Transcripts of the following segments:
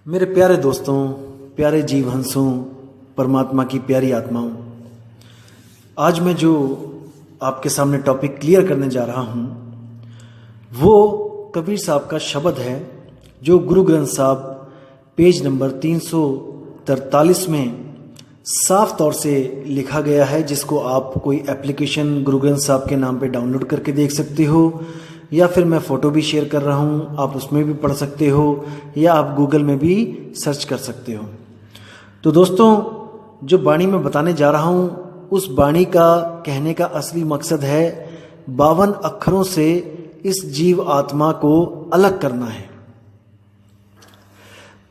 मेरे प्यारे दोस्तों, प्यारे जीव हंसों, परमात्मा की प्यारी आत्माओं, आज मैं जो आपके सामने टॉपिक क्लियर करने जा रहा हूँ वो कबीर साहब का शब्द है जो गुरु ग्रंथ साहब पेज नंबर 343 में साफ तौर से लिखा गया है, जिसको आप कोई एप्लीकेशन गुरु ग्रंथ साहब के नाम पे डाउनलोड करके देख सकते हो, या फिर मैं फ़ोटो भी शेयर कर रहा हूँ, आप उसमें भी पढ़ सकते हो, या आप गूगल में भी सर्च कर सकते हो। तो दोस्तों, जो वाणी मैं बताने जा रहा हूँ उस वाणी का कहने का असली मकसद है 52 अक्षरों से इस जीव आत्मा को अलग करना है।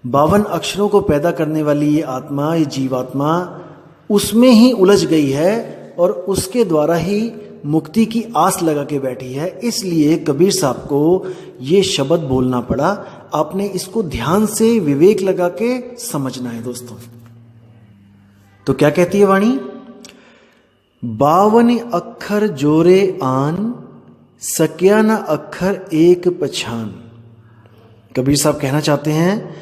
52 अक्षरों को पैदा करने वाली ये आत्मा, ये जीवात्मा उसमें ही उलझ गई है और उसके द्वारा ही मुक्ति की आस लगा के बैठी है। इसलिए कबीर साहब को ये शब्द बोलना पड़ा। आपने इसको ध्यान से विवेक लगा के समझना है दोस्तों। तो क्या कहती है वाणी? 52 अक्षर जोरे आन, सक्या न अक्षर एक पछान। कबीर साहब कहना चाहते हैं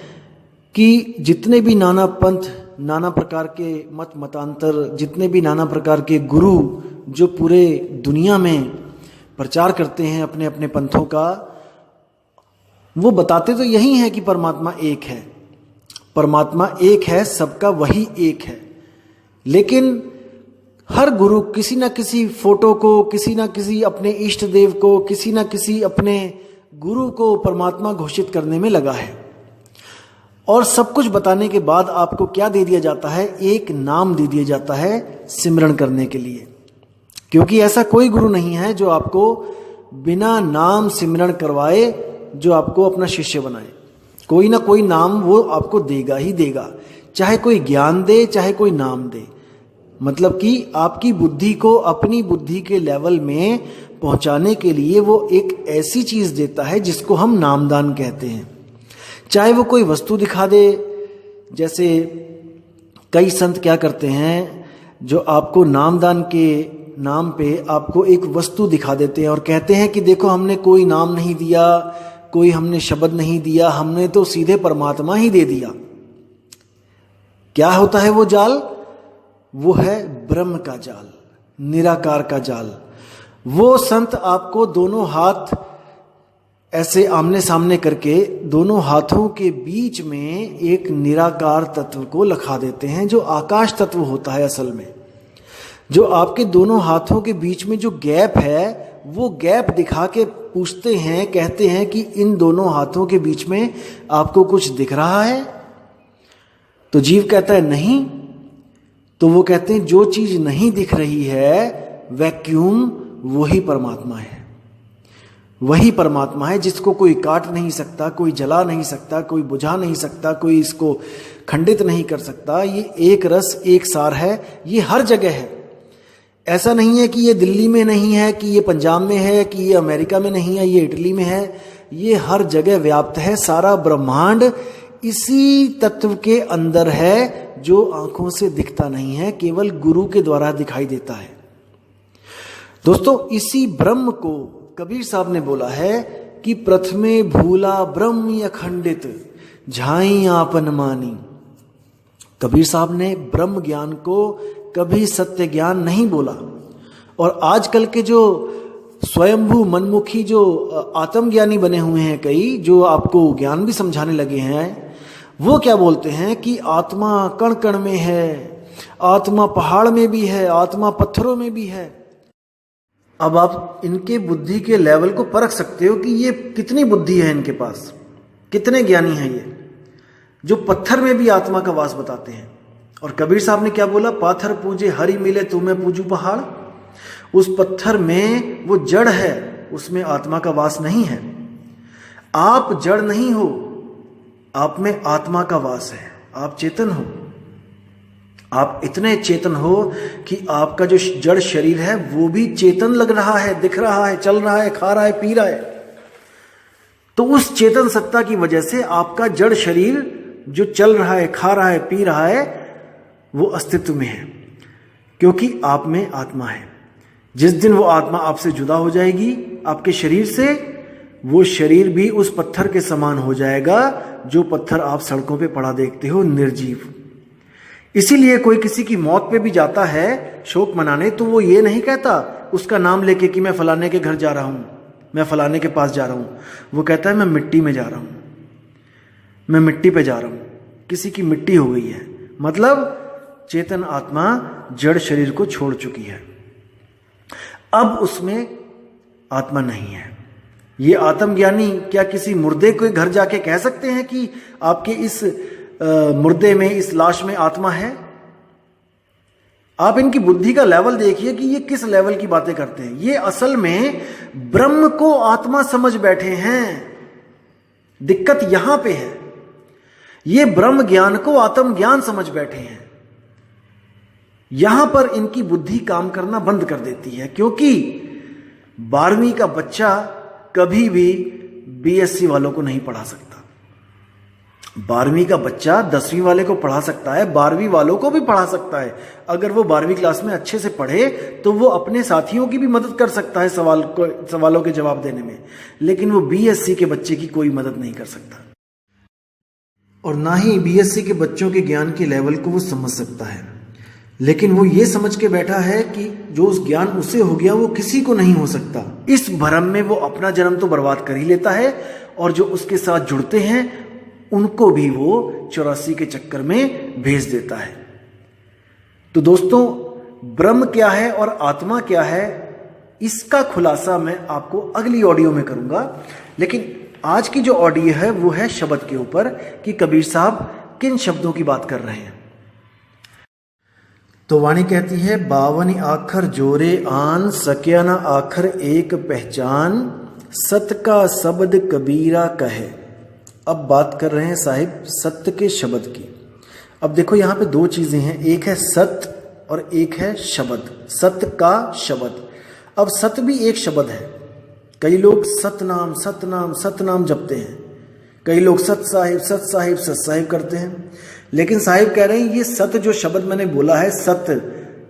कि जितने भी नाना पंथ, नाना प्रकार के मत मतांतर, जितने भी नाना प्रकार के गुरु जो पूरे दुनिया में प्रचार करते हैं अपने अपने पंथों का, वो बताते तो यही है कि परमात्मा एक है, परमात्मा एक है, सबका वही एक है। लेकिन हर गुरु किसी ना किसी फोटो को, किसी ना किसी अपने इष्ट देव को, किसी ना किसी अपने गुरु को परमात्मा घोषित करने में लगा है। और सब कुछ बताने के बाद आपको क्या दे दिया जाता है? एक नाम दे दिया जाता है सिमरण करने के लिए। क्योंकि ऐसा कोई गुरु नहीं है जो आपको बिना नाम सिमरण करवाए, जो आपको अपना शिष्य बनाए। कोई ना कोई नाम वो आपको देगा ही देगा, चाहे कोई ज्ञान दे, चाहे कोई नाम दे। मतलब कि आपकी बुद्धि को अपनी बुद्धि के लेवल में पहुंचाने के लिए वो एक ऐसी चीज देता है जिसको हम नामदान कहते हैं। चाहे वो कोई वस्तु दिखा दे, जैसे कई संत क्या करते हैं, जो आपको नामदान के नाम पे आपको एक वस्तु दिखा देते हैं और कहते हैं कि देखो, हमने कोई नाम नहीं दिया, कोई हमने शब्द नहीं दिया, हमने तो सीधे परमात्मा ही दे दिया। क्या होता है वो जाल? वो है ब्रह्म का जाल, निराकार का जाल। वो संत आपको दोनों हाथ ऐसे आमने सामने करके दोनों हाथों के बीच में एक निराकार तत्व को लखा देते हैं, जो आकाश तत्व होता है असल में। जो आपके दोनों हाथों के बीच में जो गैप है, वो गैप दिखा के पूछते हैं, कहते हैं कि इन दोनों हाथों के बीच में आपको कुछ दिख रहा है? तो जीव कहता है नहीं। तो वो कहते हैं जो चीज नहीं दिख रही है, वैक्यूम, वही परमात्मा है। वही परमात्मा है जिसको कोई काट नहीं सकता, कोई जला नहीं सकता, कोई बुझा नहीं सकता, कोई इसको खंडित नहीं कर सकता। ये एक रस एक सार है, ये हर जगह है। ऐसा नहीं है कि ये दिल्ली में नहीं है, कि ये पंजाब में है, कि ये अमेरिका में नहीं है, ये इटली में है। ये हर जगह व्याप्त है। सारा ब्रह्मांड इसी तत्व के अंदर है, जो आंखों से दिखता नहीं है, केवल गुरु के द्वारा दिखाई देता है। दोस्तों, इसी ब्रह्म को कबीर साहब ने बोला है कि प्रथमे भूला ब्रह्म अखंडित, झाई आपन मानी। कबीर साहब ने ब्रह्म ज्ञान को कभी सत्य ज्ञान नहीं बोला। और आजकल के जो स्वयंभू मनमुखी जो आत्मज्ञानी बने हुए हैं कई, जो आपको ज्ञान भी समझाने लगे हैं, वो क्या बोलते हैं कि आत्मा कण कण में है, आत्मा पहाड़ में भी है, आत्मा पत्थरों में भी है। अब आप इनके बुद्धि के लेवल को परख सकते हो कि ये कितनी बुद्धि है इनके पास, कितने ज्ञानी हैं ये, जो पत्थर में भी आत्मा का वास बताते हैं। और कबीर साहब ने क्या बोला? पाथर पूजे हरि मिले तुम्हें पूजू पहाड़। उस पत्थर में वो जड़ है, उसमें आत्मा का वास नहीं है। आप जड़ नहीं हो, आप में आत्मा का वास है। आप चेतन हो। आप इतने चेतन हो कि आपका जो जड़ शरीर है वो भी चेतन लग रहा है, दिख रहा है, चल रहा है, खा रहा है, पी रहा है। तो उस चेतन सत्ता की वजह से आपका जड़ शरीर जो चल रहा है, खा रहा है, पी रहा है, वो अस्तित्व में है, क्योंकि आप में आत्मा है। जिस दिन वो आत्मा आपसे जुदा हो जाएगी, आपके शरीर से, वो शरीर भी उस पत्थर के समान हो जाएगा जो पत्थर आप सड़कों पे पड़ा देखते हो, निर्जीव। इसीलिए कोई किसी की मौत पे भी जाता है शोक मनाने, तो वो ये नहीं कहता उसका नाम लेके कि मैं फलाने के घर जा रहा हूं, मैं फलाने के पास जा रहा हूं। वो कहता है मैं मिट्टी में जा रहा हूं, मैं मिट्टी पे जा रहा हूं, किसी की मिट्टी हो गई है, मतलब चेतन आत्मा जड़ शरीर को छोड़ चुकी है, अब उसमें आत्मा नहीं है। ये आत्मज्ञानी क्या किसी मुर्दे के घर जाके कह सकते हैं कि आपके इस मुर्दे में, इस लाश में आत्मा है? आप इनकी बुद्धि का लेवल देखिए कि ये किस लेवल की बातें करते हैं। ये असल में ब्रह्म को आत्मा समझ बैठे हैं, दिक्कत यहां पे है। ये ब्रह्म ज्ञान को आत्म ज्ञान समझ बैठे हैं। यहां पर इनकी बुद्धि काम करना बंद कर देती है, क्योंकि 12वीं का बच्चा कभी भी बीएससी वालों को नहीं पढ़ा सकता। 12वीं का बच्चा 10वीं वाले को पढ़ा सकता है, 12वीं वालों को भी पढ़ा सकता है। अगर वो 12वीं क्लास में अच्छे से पढ़े तो वो अपने साथियों की भी मदद कर सकता है सवालों के जवाब देने में, लेकिन वो बीएससी के बच्चे की कोई मदद नहीं कर सकता, और ना ही बीएससी के बच्चों के ज्ञान के लेवल को वो समझ सकता है। लेकिन वो ये समझ के बैठा है कि जो उस ज्ञान उसे हो गया वो किसी को नहीं हो सकता। इस भ्रम में वो अपना जन्म तो बर्बाद कर ही लेता है, और जो उसके साथ जुड़ते हैं उनको भी वो 84 के चक्कर में भेज देता है। तो दोस्तों, ब्रह्म क्या है और आत्मा क्या है, इसका खुलासा मैं आपको अगली ऑडियो में करूंगा। लेकिन आज की जो ऑडियो है वो है शब्द के ऊपर, कि कबीर साहब किन शब्दों की बात कर रहे हैं। तो वाणी कहती है, 52 आखर जोरे आन, सक्या न आखर एक पहचान, सत का शब्द कबीरा कहे। अब बात कर रहे हैं साहिब सत्य के शब्द की। अब देखो यहाँ पे दो चीजें हैं, एक है सत्य और एक है शब्द, सत्य का शब्द। अब सत्य भी एक शब्द है। कई लोग सतनाम सतनाम सतनाम जपते हैं, कई लोग सत साहिब करते हैं, लेकिन साहिब कह रहे हैं ये सत्य जो शब्द मैंने बोला है, सत्य,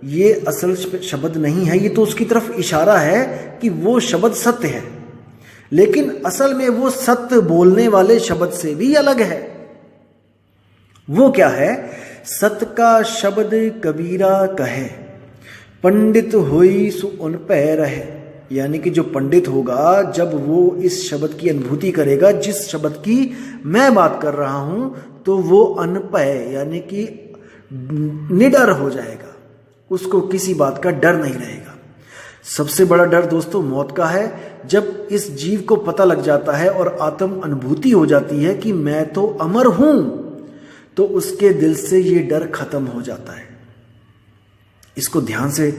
ये असल शब्द नहीं है, ये तो उसकी तरफ इशारा है कि वो शब्द सत्य है, लेकिन असल में वो सत्य बोलने वाले शब्द से भी अलग है। वो क्या है? सत्य का शब्द कबीरा कहे, पंडित होई सु उन पै रहे। यानी कि जो पंडित होगा, जब वो इस शब्द की अनुभूति करेगा, जिस शब्द की मैं बात कर रहा हूं, तो वो अनपय यानी कि निडर हो जाएगा, उसको किसी बात का डर नहीं रहेगा। सबसे बड़ा डर दोस्तों मौत का है। जब इस जीव को पता लग जाता है और आत्म अनुभूति हो जाती है कि मैं तो अमर हूं, तो उसके दिल से ये डर खत्म हो जाता है। इसको ध्यान से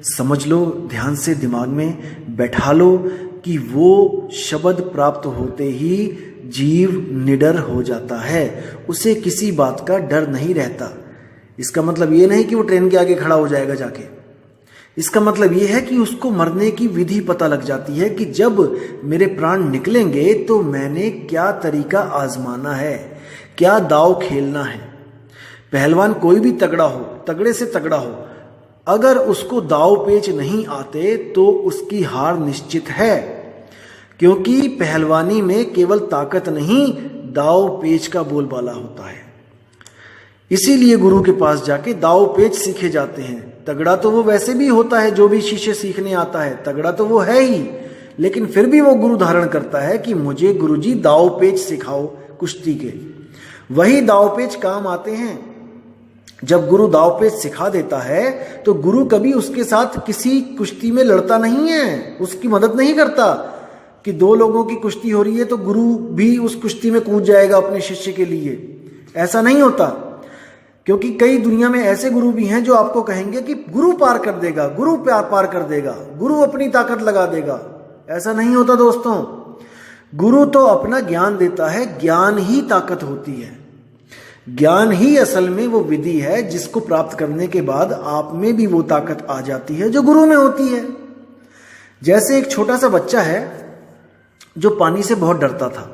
समझ लो, ध्यान से दिमाग में बैठा लो कि वो शब्द प्राप्त होते ही जीव निडर हो जाता है, उसे किसी बात का डर नहीं रहता। इसका मतलब ये नहीं कि वो ट्रेन के आगे खड़ा हो जाएगा जाके, इसका मतलब ये है कि उसको मरने की विधि पता लग जाती है कि जब मेरे प्राण निकलेंगे तो मैंने क्या तरीका आजमाना है, क्या दाव खेलना है। पहलवान कोई भी तगड़ा हो, तगड़े से तगड़ा हो, अगर उसको दाव पेच नहीं आते तो उसकी हार निश्चित है, क्योंकि पहलवानी में केवल ताकत नहीं, दाव पेच का बोलबाला होता है। इसीलिए गुरु के पास जाके दाव पेच सीखे जाते हैं। तगड़ा तो वो वैसे भी होता है, जो भी शीशे सीखने आता है तगड़ा तो वो है ही, लेकिन फिर भी वो गुरु धारण करता है कि मुझे गुरुजी दाव पेच सिखाओ कुश्ती के। वही दाव पेच काम आते हैं। जब गुरु दाव पेच सिखा देता है तो गुरु कभी उसके साथ किसी कुश्ती में लड़ता नहीं है, उसकी मदद नहीं करता कि दो लोगों की कुश्ती हो रही है तो गुरु भी उस कुश्ती में कूद जाएगा अपने शिष्य के लिए। ऐसा नहीं होता, क्योंकि कई दुनिया में ऐसे गुरु भी हैं जो आपको कहेंगे कि गुरु पार कर देगा, गुरु पार कर देगा, गुरु अपनी ताकत लगा देगा। ऐसा नहीं होता दोस्तों। गुरु तो अपना ज्ञान देता है, ज्ञान ही ताकत होती है। ज्ञान ही असल में वो विधि है जिसको प्राप्त करने के बाद आप में भी वो ताकत आ जाती है जो गुरु में होती है। जैसे एक छोटा सा बच्चा है जो पानी से बहुत डरता था,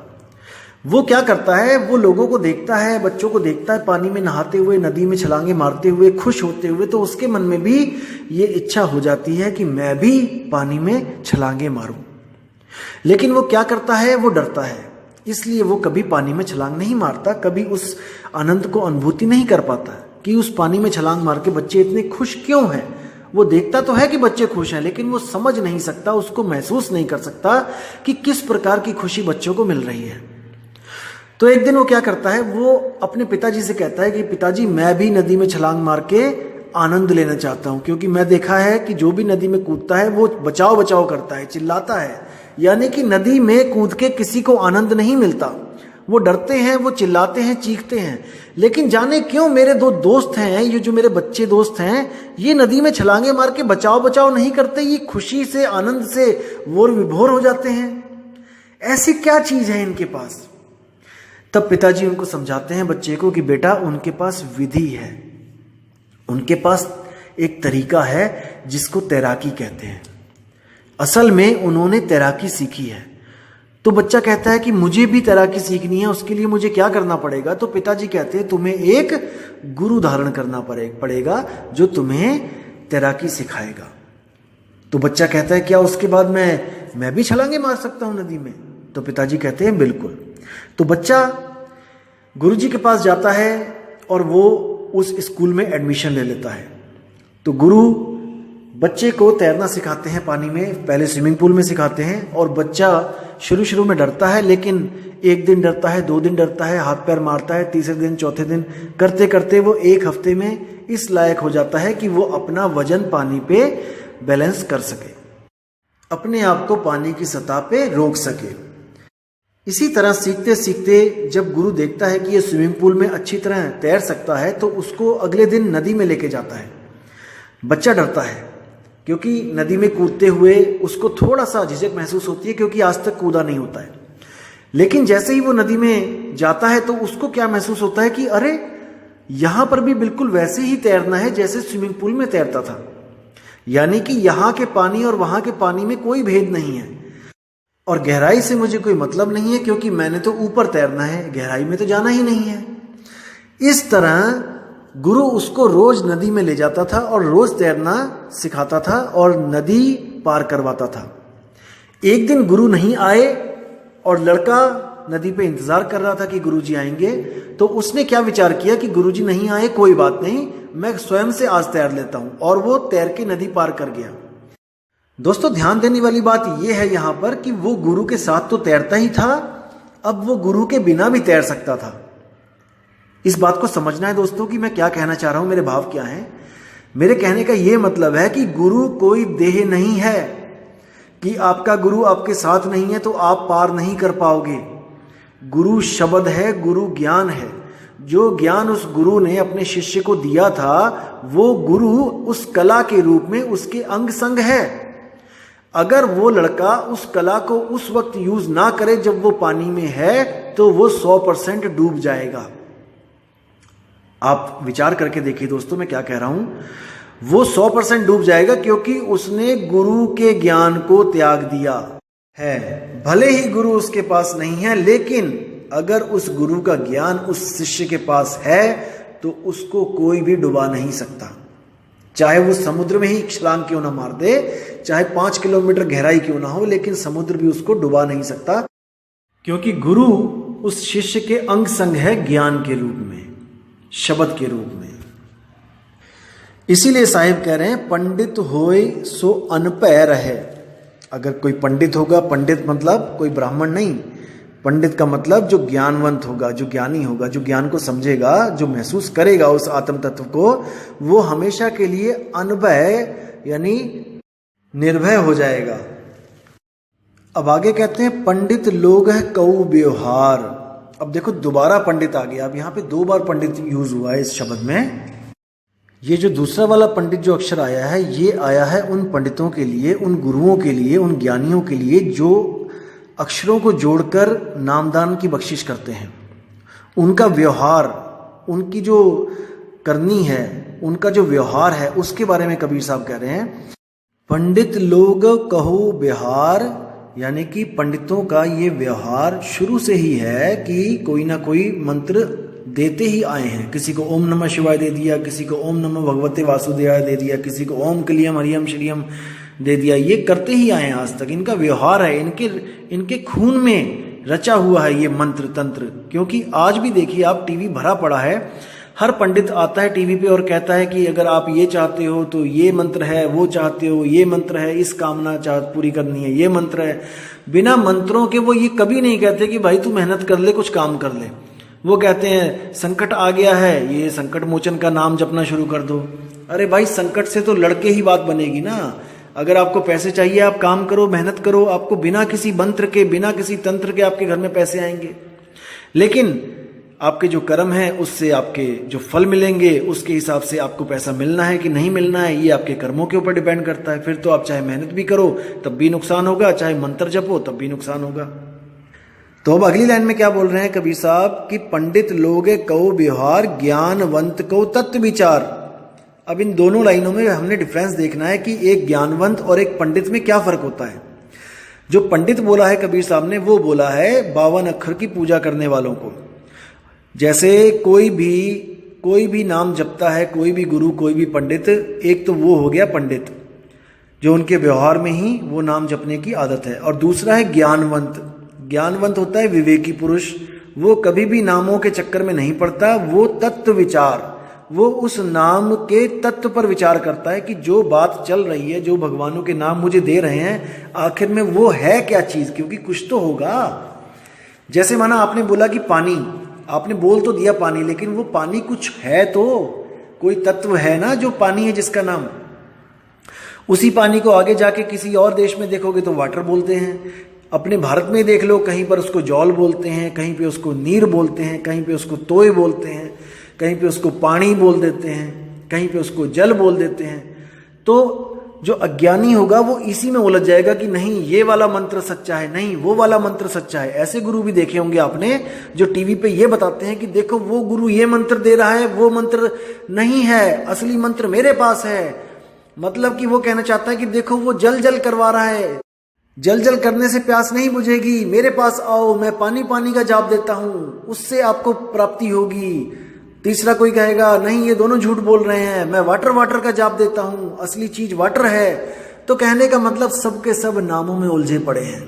वो क्या करता है, वो लोगों को देखता है, बच्चों को देखता है पानी में नहाते हुए, नदी में छलांगे मारते हुए, खुश होते हुए, तो उसके मन में भी ये इच्छा हो जाती है कि मैं भी पानी में छलांगे मारूं। लेकिन वो क्या करता है, वो डरता है, इसलिए वो कभी पानी में छलांग नहीं मारता, कभी उस आनंद को अनुभूति नहीं कर पाता कि उस पानी में छलांग मार के बच्चे इतने खुश क्यों हैं। वो देखता तो है कि बच्चे खुश हैं, लेकिन वो समझ नहीं सकता, उसको महसूस नहीं कर सकता कि किस प्रकार की खुशी बच्चों को मिल रही है। तो एक दिन वो क्या करता है, वो अपने पिताजी से कहता है कि पिताजी मैं भी नदी में छलांग मार के आनंद लेना चाहता हूं, क्योंकि मैं देखा है कि जो भी नदी में कूदता है वो बचाओ बचाओ करता है, चिल्लाता है, यानी कि नदी में कूद के किसी को आनंद नहीं मिलता। वो डरते हैं, वो चिल्लाते हैं, चीखते हैं, लेकिन जाने क्यों मेरे दो दोस्त हैं, ये जो मेरे बच्चे दोस्त हैं, ये नदी में छलांगे मार के बचाओ बचाओ नहीं करते, ये खुशी से आनंद से वोर विभोर हो जाते हैं। ऐसी क्या चीज है इनके पास। तब पिताजी उनको समझाते हैं बच्चे को कि बेटा उनके पास विधि है, उनके पास एक तरीका है जिसको तैराकी कहते हैं। असल में उन्होंने तैराकी सीखी है। तो बच्चा कहता है कि मुझे भी तैराकी सीखनी है, उसके लिए मुझे क्या करना पड़ेगा। तो पिताजी कहते हैं तुम्हें एक गुरु धारण करना पड़ेगा जो तुम्हें तैराकी सिखाएगा। तो बच्चा कहता है क्या उसके बाद मैं भी छलांगे मार सकता हूं नदी में। तो पिताजी कहते हैं बिल्कुल। तो बच्चा गुरुजी के पास जाता है और वो उस स्कूल में एडमिशन ले लेता है। तो गुरु बच्चे को तैरना सिखाते हैं पानी में, पहले स्विमिंग पूल में सिखाते हैं, और बच्चा शुरू में डरता है, लेकिन एक दिन डरता है, 2 दिन डरता है, हाथ पैर मारता है, तीसरे दिन चौथे दिन करते करते वो 1 हफ्ते में इस लायक हो जाता है कि वो अपना वजन पानी पे बैलेंस कर सके, अपने आप को पानी की सतह पे रोक सके। इसी तरह सीखते सीखते जब गुरु देखता है कि ये स्विमिंग पूल में अच्छी तरह तैर सकता है तो उसको अगले दिन नदी में लेके जाता है। बच्चा डरता है क्योंकि नदी में कूदते हुए उसको थोड़ा सा झिझक महसूस होती है, क्योंकि आज तक कूदा नहीं होता है। लेकिन जैसे ही वो नदी में जाता है तो उसको क्या महसूस होता है कि अरे यहां पर भी बिल्कुल वैसे ही तैरना है जैसे स्विमिंग पूल में तैरता था, यानी कि यहां के पानी और वहां के पानी में कोई भेद नहीं है, और गहराई से मुझे कोई मतलब नहीं है क्योंकि मैंने तो ऊपर तैरना है, गहराई में तो जाना ही नहीं है। इस तरह गुरु उसको रोज नदी में ले जाता था और रोज तैरना सिखाता था और नदी पार करवाता था। एक दिन गुरु नहीं आए और लड़का नदी पे इंतजार कर रहा था कि गुरुजी आएंगे। तो उसने क्या विचार किया कि गुरुजी नहीं आए, कोई बात नहीं, मैं स्वयं से आज तैर लेता हूं, और वो तैर के नदी पार कर गया। दोस्तों ध्यान देने वाली बात यह है यहां पर कि वो गुरु के साथ तो तैरता ही था, अब वो गुरु के बिना भी तैर सकता था। इस बात को समझना है दोस्तों कि मैं क्या कहना चाह रहा हूं, मेरे भाव क्या हैं। मेरे कहने का यह मतलब है कि गुरु कोई देह नहीं है, कि आपका गुरु आपके साथ नहीं है तो आप पार नहीं कर पाओगे। गुरु शब्द है, गुरु ज्ञान है। जो ज्ञान उस गुरु ने अपने शिष्य को दिया था वो गुरु उस कला के रूप में उसके अंग संग है। अगर वो लड़का उस कला को उस वक्त यूज ना करे जब वो पानी में है तो वो 100% डूब जाएगा। आप विचार करके देखिए दोस्तों मैं क्या कह रहा हूं। वो 100% डूब जाएगा क्योंकि उसने गुरु के ज्ञान को त्याग दिया है। भले ही गुरु उसके पास नहीं है, लेकिन अगर उस गुरु का ज्ञान उस शिष्य के पास है तो उसको कोई भी डुबा नहीं सकता। चाहे वो समुद्र में ही छलांग क्यों ना मार दे, चाहे 5 किलोमीटर गहराई क्यों ना हो, लेकिन समुद्र भी उसको डुबा नहीं सकता, क्योंकि गुरु उस शिष्य के अंग संग है ज्ञान के रूप में, शब्द के रूप में। इसीलिए साहिब कह रहे हैं पंडित होए सो अनपय रहे। अगर कोई पंडित होगा, पंडित मतलब कोई ब्राह्मण नहीं, पंडित का मतलब जो ज्ञानवंत होगा, जो ज्ञानी होगा, जो ज्ञान को समझेगा, जो महसूस करेगा उस आत्म तत्व को, वो हमेशा के लिए अनभय यानी निर्भय हो जाएगा। अब आगे कहते हैं पंडित लोग है कऊ व्यवहार। अब देखो दोबारा पंडित आ गया। अब यहां पे 2 बार पंडित यूज हुआ है इस शब्द में। ये जो दूसरा वाला पंडित जो अक्षर आया है, ये आया है उन पंडितों के लिए, उन गुरुओं के लिए, उन ज्ञानियों के लिए जो अक्षरों को जोड़कर नामदान की बख्शिश करते हैं। उनका व्यवहार, उनकी जो करनी है, उनका जो व्यवहार है, उसके बारे में कबीर साहब कह रहे हैं पंडित लोग कहो व्यवहार, यानी कि पंडितों का ये व्यवहार शुरू से ही है कि कोई ना कोई मंत्र देते ही आए हैं। किसी को ओम नमः शिवाय दे दिया, किसी को ओम नमः भगवते वासुदेवाय दे दिया, किसी को ओम क्लियम हरियम श्रियम दे दिया। ये करते ही आए हैं आज तक, इनका व्यवहार है, इनके खून में रचा हुआ है ये मंत्र तंत्र। क्योंकि आज भी देखिए आप, टीवी भरा पड़ा है, हर पंडित आता है टीवी पे और कहता है कि अगर आप ये चाहते हो तो ये मंत्र है, वो चाहते हो ये मंत्र है, इस कामना पूरी करनी है ये मंत्र है। बिना मंत्रों के वो ये कभी नहीं कहते कि भाई तू मेहनत कर ले, कुछ काम कर ले। वो कहते हैं संकट आ गया है, ये संकट मोचन का नाम जपना शुरू कर दो। अरे भाई संकट से तो लड़के ही बात बनेगी ना। अगर आपको पैसे चाहिए आप काम करो, मेहनत करो, आपको बिना किसी मंत्र के, बिना किसी तंत्र के आपके घर में पैसे आएंगे। लेकिन आपके जो कर्म है उससे आपके जो फल मिलेंगे उसके हिसाब से आपको पैसा मिलना है कि नहीं मिलना है, ये आपके कर्मों के ऊपर डिपेंड करता है। फिर तो आप चाहे मेहनत भी करो तब भी नुकसान होगा, चाहे मंत्र जपो तब भी नुकसान होगा। तो अब अगली लाइन में क्या बोल रहे हैं कबीर साहब कि पंडित लोगे कहो व्यवहार, ज्ञानवंत को तत्व विचार। अब इन दोनों लाइनों में हमने डिफरेंस देखना है कि एक ज्ञानवंत और एक पंडित में क्या फर्क होता है। जो पंडित बोला है कबीर साहब ने, वो बोला है 52 अक्षर की पूजा करने वालों को। जैसे कोई भी नाम जपता है, कोई भी गुरु, कोई भी पंडित, एक तो वो हो गया पंडित जो उनके व्यवहार में ही वो नाम जपने की आदत है, और दूसरा है ज्ञानवंत। ज्ञानवंत होता है विवेकी पुरुष, वो कभी भी नामों के चक्कर में नहीं पड़ता, वो तत्व विचार, वो उस नाम के तत्व पर विचार करता है कि जो बात चल रही है, जो भगवानों के नाम मुझे दे रहे हैं, आखिर में वो है क्या चीज, क्योंकि कुछ तो होगा। जैसे माना आपने बोला कि पानी, आपने बोल तो दिया पानी, लेकिन वो पानी कुछ है, तो कोई तत्व है ना जो पानी है जिसका नाम। उसी पानी को आगे जाके किसी और देश में देखोगे तो वाटर बोलते हैं, अपने भारत में देख लो कहीं पर उसको जौल बोलते हैं, कहीं पे उसको नीर बोलते हैं, कहीं पे उसको तोय बोलते हैं, कहीं पे उसको पानी बोल देते हैं, कहीं पे उसको जल बोल देते हैं। तो जो अज्ञानी होगा वो इसी में उलझ जाएगा कि नहीं ये वाला मंत्र सच्चा है, नहीं वो वाला मंत्र सच्चा है। ऐसे गुरु भी देखे होंगे आपने जो टीवी पे ये बताते हैं कि देखो वो गुरु ये मंत्र दे रहा है, वो मंत्र नहीं है, असली मंत्र मेरे पास है। मतलब कि वो कहना चाहता है कि देखो वो जल जल करवा रहा है, जल जल करने से प्यास नहीं बुझेगी, मेरे पास आओ, मैं पानी पानी का जाप देता हूं, उससे आपको प्राप्ति होगी। तीसरा कोई कहेगा नहीं ये दोनों झूठ बोल रहे हैं, मैं वाटर वाटर का जाप देता हूं, असली चीज वाटर है। तो कहने का मतलब सबके सब नामों में उलझे पड़े हैं,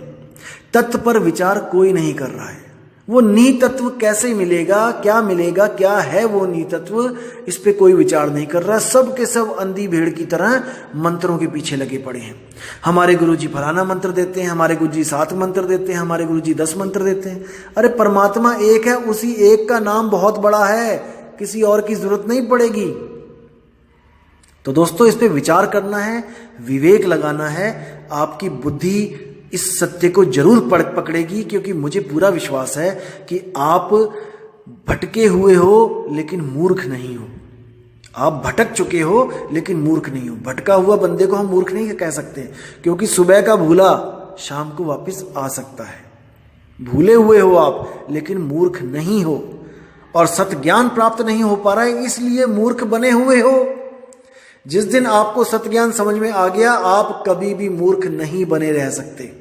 तत्व पर विचार कोई नहीं कर रहा है। वो निहित तत्व कैसे मिलेगा, क्या है वो निहित तत्व, इस पे कोई विचार नहीं कर रहा। सब के सब अंधी भेड़ की तरह मंत्रों के पीछे लगे पड़े हैं। हमारे गुरुजी फलाना मंत्र देते हैं, हमारे गुरुजी 7 मंत्र देते हैं, हमारे गुरुजी 10 मंत्र देते हैं। अरे परमात्मा एक है, उसी एक का नाम बहुत बड़ा है, किसी और की जरूरत नहीं पड़ेगी। तो दोस्तों इस पे विचार करना है, विवेक लगाना है, आपकी बुद्धि इस सत्य को जरूर पकड़ेगी, क्योंकि मुझे पूरा विश्वास है कि आप भटके हुए हो लेकिन मूर्ख नहीं हो। आप भटक चुके हो लेकिन मूर्ख नहीं हो। भटका हुआ बंदे को हम मूर्ख नहीं कह सकते, क्योंकि सुबह का भूला शाम को वापस आ सकता है। भूले हुए हो आप लेकिन मूर्ख नहीं हो, और सत्य ज्ञान प्राप्त नहीं हो पा रहा है इसलिए मूर्ख बने हुए हो। जिस दिन आपको सत्य ज्ञान समझ में आ गया, आप कभी भी मूर्ख नहीं बने रह सकते।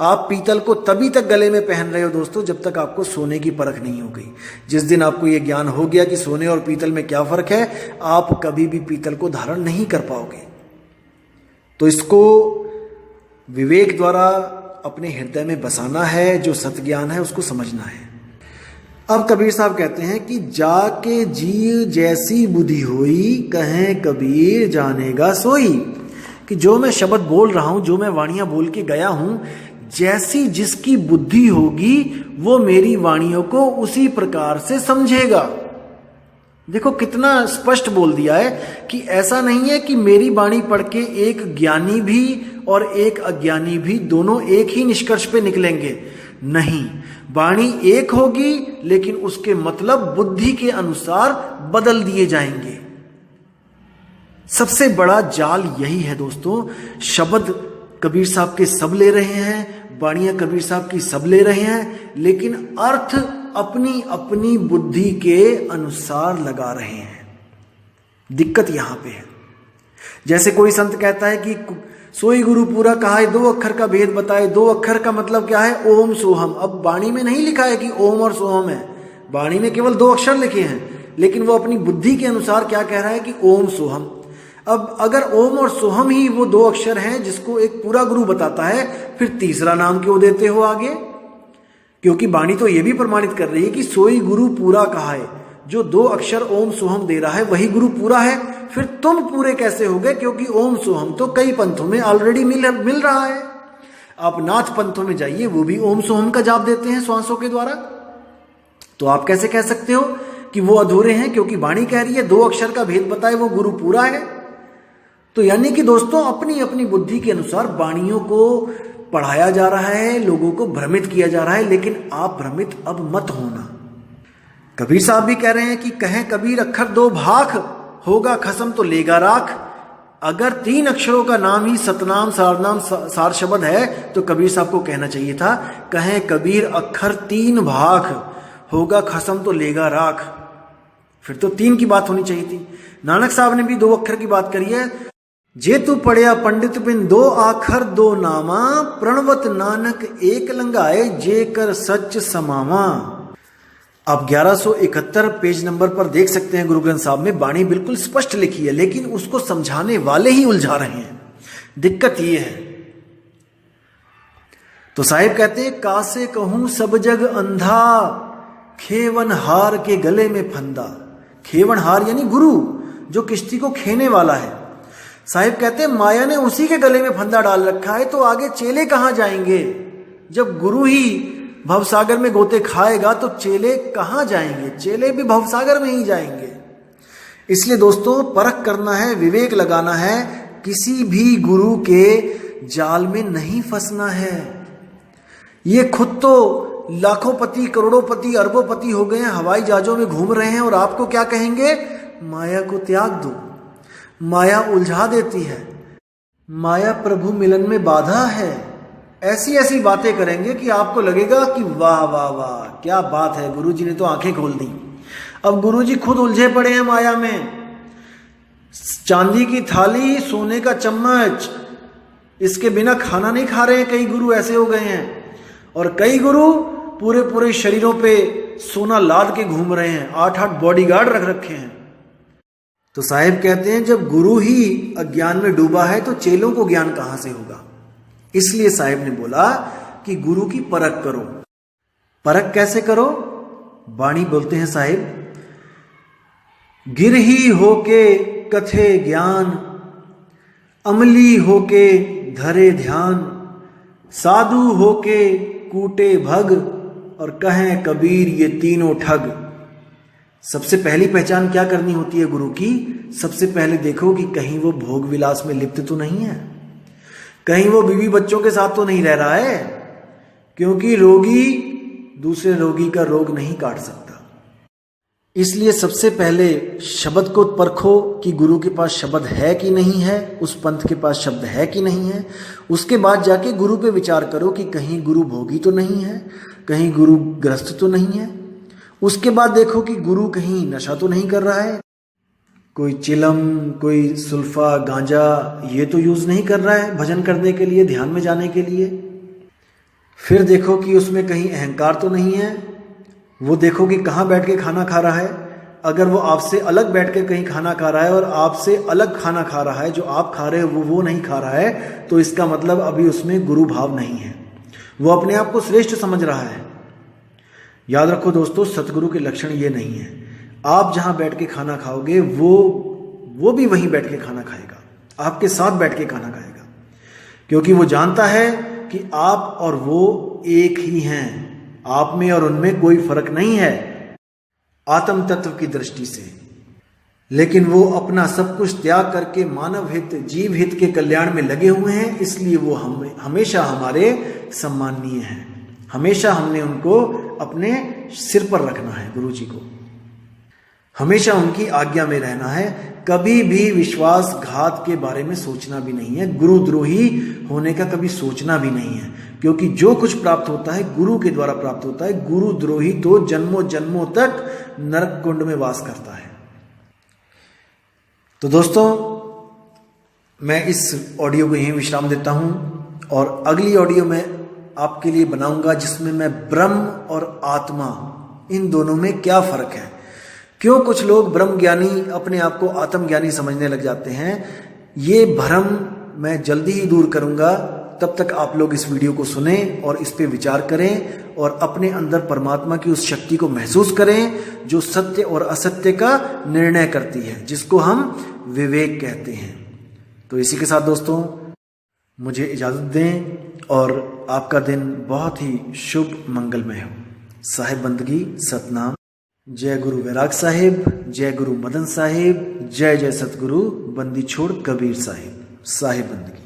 आप पीतल को तभी तक गले में पहन रहे हो दोस्तों जब तक आपको सोने की परख नहीं हो गई। जिस दिन आपको यह ज्ञान हो गया कि सोने और पीतल में क्या फर्क है, आप कभी भी पीतल को धारण नहीं कर पाओगे। तो इसको विवेक द्वारा अपने हृदय में बसाना है, जो सत्य ज्ञान है उसको समझना है। अब कबीर साहब कहते हैं कि जाके जी जैसी बुद्धि होई, कहें कबीर जानेगा सोई। कि जो मैं शब्द बोल रहा हूं, जो मैं वाणियां बोल के गया हूं, जैसी जिसकी बुद्धि होगी वो मेरी वाणियों को उसी प्रकार से समझेगा। देखो कितना स्पष्ट बोल दिया है कि ऐसा नहीं है कि मेरी वाणी पढ़ के एक ज्ञानी भी और एक अज्ञानी भी दोनों एक ही निष्कर्ष पे निकलेंगे। नहीं, वाणी एक होगी लेकिन उसके मतलब बुद्धि के अनुसार बदल दिए जाएंगे। सबसे बड़ा जाल यही है दोस्तों। शब्द कबीर साहब के सब ले रहे हैं, वाणियां कबीर साहब की सब ले रहे हैं, लेकिन अर्थ अपनी अपनी बुद्धि के अनुसार लगा रहे हैं। दिक्कत यहां पे है। जैसे कोई संत कहता है कि सोई गुरु पूरा कहा है, 2 अक्षर का भेद बताए। 2 अक्षर का मतलब क्या है? ओम सोहम। अब वाणी में नहीं लिखा है कि ओम और सोहम है, वाणी में केवल 2 अक्षर लिखे हैं, लेकिन वो अपनी बुद्धि के अनुसार क्या कह रहा है कि ओम सोहम। अब अगर ओम और सोहम ही वो दो अक्षर हैं जिसको एक पूरा गुरु बताता है, फिर तीसरा नाम क्यों देते हो आगे? क्योंकि वाणी तो ये भी प्रमाणित कर रही है कि सोई गुरु पूरा कहा है। जो दो अक्षर ओम सोहम दे रहा है वही गुरु पूरा है। फिर तुम पूरे कैसे हो गए? क्योंकि ओम सोहम तो कई पंथों में ऑलरेडी मिल रहा है। आप नाथ पंथों में जाइए, वो भी ओम सोहम का जाप देते हैं श्वासों के द्वारा। तो आप कैसे कह सकते हो कि वो अधूरे हैं? क्योंकि वाणी कह रही है दो अक्षर का भेद बताए वो गुरु पूरा है। तो यानी कि दोस्तों अपनी अपनी बुद्धि के अनुसार वाणियों को पढ़ाया जा रहा है, लोगों को भ्रमित किया जा रहा है, लेकिन आप भ्रमित अब मत होना। कबीर साहब भी कह रहे हैं कि कहें कबीर अक्षर दो भाख, होगा खसम तो लेगा राख। अगर तीन अक्षरों का नाम ही सतनाम सारनाम सार शब्द है तो कबीर साहब को कहना चाहिए था कहें कबीर अक्षर तीन भाख, होगा खसम तो लेगा राख। फिर तो तीन की बात होनी चाहिए थी। नानक साहब ने भी दो अक्षर की बात करी है। जे तू पढ़िया पंडित बिन दो आखर दो नामा, प्रणवत नानक एक लंगाए जे कर सच समावा। आप 1171 पेज नंबर पर देख सकते हैं गुरु ग्रंथ साहब में वाणी बिल्कुल स्पष्ट लिखी है, लेकिन उसको समझाने वाले ही उलझा रहे हैं। दिक्कत ये है। तो साहिब कहते हैं कासे कहूं सब जग अंधा, खेवन हार के गले में फंदा। खेवन हार यानी गुरु, जो किश्ती को खेने वाला है। साहिब कहते हैं माया ने उसी के गले में फंदा डाल रखा है, तो आगे चेले कहां जाएंगे? जब गुरु ही भवसागर में गोते खाएगा तो चेले कहां जाएंगे? चेले भी भवसागर में ही जाएंगे। इसलिए दोस्तों परख करना है, विवेक लगाना है, किसी भी गुरु के जाल में नहीं फंसना है। ये खुद तो लाखोंपति करोड़ोंपति अरबोंपति हो गए हैं, हवाई जहाजों में घूम रहे हैं, और आपको क्या कहेंगे? माया को त्याग दो। माया उलझा देती है, माया प्रभु मिलन में बाधा है। ऐसी ऐसी बातें करेंगे कि आपको लगेगा कि वाह वाह वाह क्या बात है, गुरुजी ने तो आंखें खोल दी। अब गुरुजी खुद उलझे पड़े हैं माया में। चांदी की थाली, सोने का चम्मच, इसके बिना खाना नहीं खा रहे हैं। कई गुरु ऐसे हो गए हैं, और कई गुरु पूरे पूरे शरीरों पे सोना लाद के घूम रहे हैं, 8-8 बॉडीगार्ड रख रखे हैं। तो साहिब कहते हैं जब गुरु ही अज्ञान में डूबा है तो चेलों को ज्ञान कहां से होगा? इसलिए साहिब ने बोला कि गुरु की परख करो। परख कैसे करो? वाणी बोलते हैं साहिब, गिर ही होके कथे ज्ञान, अमली होके धरे ध्यान, साधु होके कूटे भग, और कहें कबीर ये तीनों ठग। सबसे पहली पहचान क्या करनी होती है गुरु की? सबसे पहले देखो कि कहीं वो भोग विलास में लिप्त तो नहीं है, कहीं वो बीवी बच्चों के साथ तो नहीं रह रहा है, क्योंकि रोगी दूसरे रोगी का रोग नहीं काट सकता। इसलिए सबसे पहले शब्द को परखो कि गुरु के पास शब्द है कि नहीं है, उस पंथ के पास शब्द है कि नहीं है। उसके बाद जाके गुरु पे विचार करो कि कहीं गुरु भोगी तो नहीं है, कहीं गुरु ग्रस्त तो नहीं है। उसके बाद देखो कि गुरु कहीं नशा तो नहीं कर रहा है, कोई चिलम, कोई सुल्फा, गांजा ये तो यूज नहीं कर रहा है भजन करने के लिए, ध्यान में जाने के लिए। फिर देखो कि उसमें कहीं अहंकार तो नहीं है। वो देखो कि कहाँ बैठ के खाना खा रहा है। अगर वो आपसे अलग बैठ के कहीं खाना खा रहा है और आपसे अलग खाना खा रहा है, जो आप खा रहे हो वो नहीं खा रहा है, तो इसका मतलब अभी उसमें गुरु भाव नहीं है, वो अपने आप को श्रेष्ठ समझ रहा है। याद रखो दोस्तों, सतगुरु के लक्षण ये नहीं है। आप जहां बैठ के खाना खाओगे वो भी वहीं बैठ के खाना खाएगा, आपके साथ बैठ के खाना खाएगा, क्योंकि वो जानता है कि आप और वो एक ही हैं, आप में और उनमें कोई फर्क नहीं है आत्म तत्व की दृष्टि से। लेकिन वो अपना सब कुछ त्याग करके मानव हित, जीव हित के कल्याण में लगे हुए हैं, इसलिए वो हमेशा हमारे सम्माननीय हैं। हमेशा हमने उनको अपने सिर पर रखना है, गुरु जी को हमेशा उनकी आज्ञा में रहना है। कभी भी विश्वासघात के बारे में सोचना भी नहीं है, गुरुद्रोही होने का कभी सोचना भी नहीं है, क्योंकि जो कुछ प्राप्त होता है गुरु के द्वारा प्राप्त होता है। गुरुद्रोही तो जन्मों जन्मों तक नरक कुंड में वास करता है। तो दोस्तों, मैं इस ऑडियो को यहीं विश्राम देता हूं, और अगली ऑडियो में आपके लिए बनाऊंगा जिसमें मैं ब्रह्म और आत्मा इन दोनों में क्या फर्क है, क्यों कुछ लोग ब्रह्म ज्ञानी अपने आप को आत्मज्ञानी समझने लग जाते हैं, ये भ्रम मैं जल्दी ही दूर करूंगा। तब तक आप लोग इस वीडियो को सुने और इस पे विचार करें और अपने अंदर परमात्मा की उस शक्ति को महसूस करें जो सत्य और असत्य का निर्णय करती है, जिसको हम विवेक कहते हैं। तो इसी के साथ दोस्तों मुझे इजाजत दें और आपका दिन बहुत ही शुभ मंगलमय हो। साहिब बंदगी सतनाम। जय गुरु वैराग साहिब, जय गुरु मदन साहिब, जय जय सतगुरु बंदी छोड़ कबीर साहिब। साहिब बंदगी।